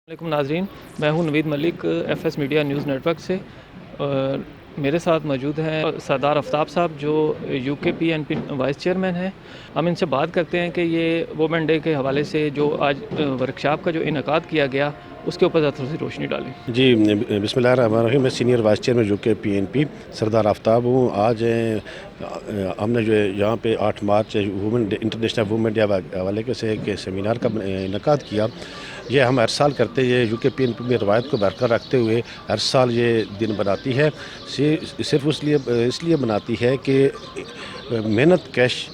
वालेकुम नाजरीन, मैं हूं Naveed Malik FS media news network से। और मेरे साथ मौजूद हैं सरदार आफ्ताब साहब जो यूके पीएनपी वाइस चेयरमैन हैं। हम इनसे बात करते हैं कि ये वुमेन डे के हवाले से जो आज वर्कशॉप का जो इनकाद किया गया उसके ऊपर थोड़ी सी रोशनी डालें। जी, बिस्मिल्लाहिर्रहमानिर्रहीम। मैं senior vice chairman UK PNP Sardar Aftab हूँ। आज हमने जो है यहाँ पे 8 मार्च इंटरनेशनल वुमेन डे हवाले के से एक सेमिनार का इनकाद किया। ये हम हर साल करते हैं। ये यूके पीएनपी में रवायत को बरकरार रखते हुए हर साल ये दिन बनाती है। सिर्फ इसलिए बनाती है कि मेहनत कैश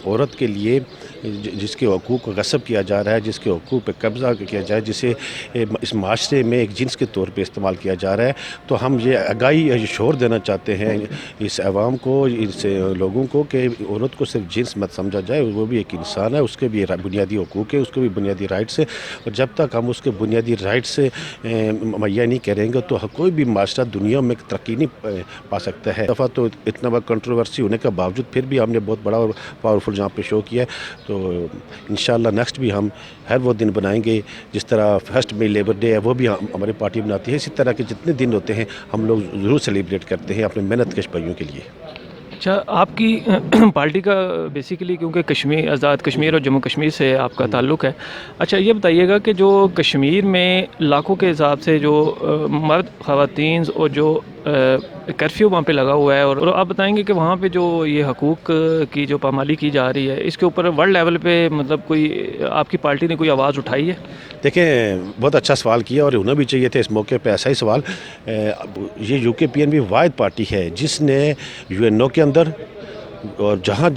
औरत के लिए जिसके हकूक़ को गस्ब किया जा रहा है, जिसके हकूक़ पे कब्ज़ा किया जाए, जिसे इस माशरे में एक जिन्स के तौर पे इस्तेमाल किया जा रहा है, तो हम ये आगाही या शोर देना चाहते हैं इस अवाम को, इस लोगों को कि औरत को सिर्फ जिन्स मत समझा जाए। वो भी एक इंसान है, उसके भी बुनियादी हकूक़ है, उसके भी बुनियादी राइट्स है। और जब तक हम उसके बुनियादी राइट्स से मुहैया नहीं करेंगे तो कोई भी माशरा दुनिया में तरक्की नहीं पा सकता है। दफ़ा तो इतना बड़ा कंट्रोवर्सी होने के बावजूद फिर भी हमने बहुत बड़ा और पावरफुल जहाँ पे शो किया है। तो इंशाल्लाह नेक्स्ट भी हम हर वो दिन बनाएंगे जिस तरह 1 मई लेबर डे है वो भी हमारी पार्टी बनाती है। इसी तरह के जितने दिन होते हैं हम लोग ज़रूर सेलिब्रेट करते हैं अपने मेहनत कश भाइयों के लिए। अच्छा, आपकी पार्टी का बेसिकली क्योंकि कश्मीर, आज़ाद कश्मीर और जम्मू कश्मीर से आपका ताल्लुक़ है। अच्छा, ये बताइएगा कि जो कश्मीर में लाखों के हिसाब से जो मर्द, ख़वातीन और जो कर्फ्यू वहाँ पे लगा हुआ है, और आप बताएंगे कि वहाँ पे जो ये हकूक़ की जो पामाली की जा रही है इसके ऊपर वर्ल्ड लेवल पे मतलब कोई आपकी पार्टी ने कोई आवाज़ उठाई है? देखें, बहुत अच्छा सवाल किया और होना भी चाहिए था इस मौके पे ऐसा ही सवाल। ये यूके पीएनपी वाहिद पार्टी है जिसने यूएनओ के अंदर और जहाँ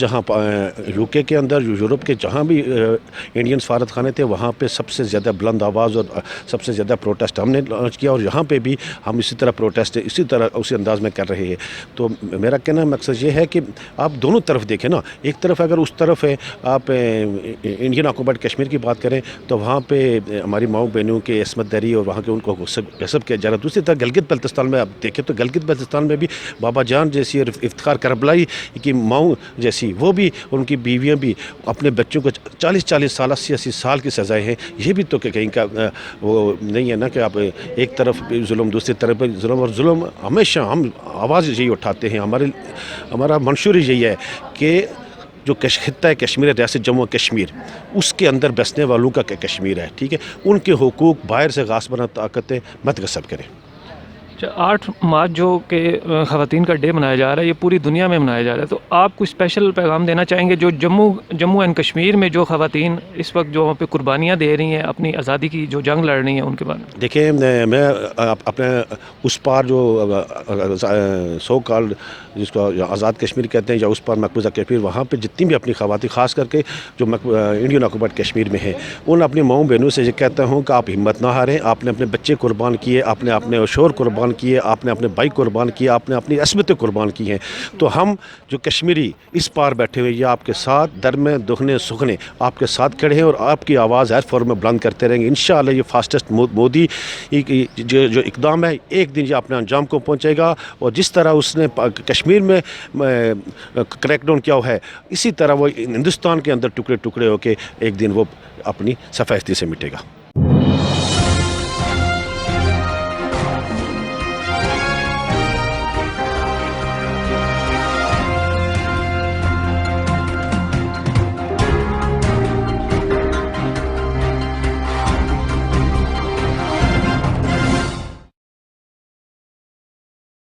यूके के अंदर, यूरोप के जहाँ भी इंडियन सफारत खाने थे वहाँ पे सबसे ज़्यादा बुलंद आवाज़ और सबसे ज़्यादा प्रोटेस्ट हमने लॉन्च किया। और यहाँ पे भी हम इसी तरह प्रोटेस्ट इसी तरह उसी अंदाज़ में कर रहे हैं। तो मेरा कहना मकसद ये है कि आप दोनों तरफ देखें ना। एक तरफ अगर उस तरफ है आप इंडियन ऑक्यूपाइड कश्मीर की बात करें तो वहाँ पर हमारी माओ बहनों के इसमत दरी और वहाँ के उनको गसब किया जा रहा है। दूसरी तरफ गिलगित बल्तिस्तान में आप देखें तो गिलगित बल्तिस्तान में भी बाबा जान जैसी और इफ्तिखार करबलाई की माओ जैसी वो भी, उनकी बीवियां भी अपने बच्चों को 40-40 साल 80-80 साल की सज़ाएं हैं। ये भी तो कहीं का वो नहीं है ना कि आप एक तरफ जुल्म दूसरी तरफ जुल्म, और जुल्म हमेशा हम आवाज़ यही उठाते हैं। हमारा मंशूर यही है कि जो खित्ता है कश्मीर, रियासत जम्मू कश्मीर, उसके अंदर बसने वालों का कश्मीर है, ठीक है। उनके हुकूक बाहर से गासबाना ताकतें मत गसब करें। 8 मार्च जो कि ख़वातीन का डे मनाया जा रहा है, ये पूरी दुनिया में मनाया जा रहा है, तो आप कुछ स्पेशल पैगाम देना चाहेंगे जो जम्मू एंड कश्मीर में जो ख़वातीन इस वक्त जो वहाँ पे कुर्बानियाँ दे रही हैं, अपनी आज़ादी की जो जंग लड़ रही हैं, उनके बारे में? देखिए, मैं अपने उस पार जो सो कॉल्ड जिसको आज़ाद कश्मीर कहते हैं या उस पार मकबूजा कश्मीर, वहाँ पे जितनी भी अपनी ख़वातीन ख़ास करके जो इंडियन ऑक्यूपाइड कश्मीर में है, उन अपनी माओ बहनों से ये कहता हूँ कि आप हिम्मत ना हारें। आपने अपने बच्चे कुर्बान किए, आपने अपने शोहर कुर्बान किए, आपने अपने भाई कुर्बान किए, आपने अपनी असमतें कुर्बान की हैं। तो हम जो कश्मीरी इस पार बैठे हुए ये आपके साथ दर में दुखने सुखने आपके साथ खड़े हैं और आपकी आवाज़ हर फॉर्म में बुलंद करते रहेंगे। इंशाअल्लाह ये फास्टेस्ट मोदी जो इकदाम है एक दिन ये अपने अंजाम को पहुँचेगा। और जिस तरह उसने कश्मीर में क्रैकडाउन किया है, इसी तरह वो हिंदुस्तान के अंदर टुकड़े टुकड़े होकर एक दिन वो अपनी सफ़ाई से मिटेगा।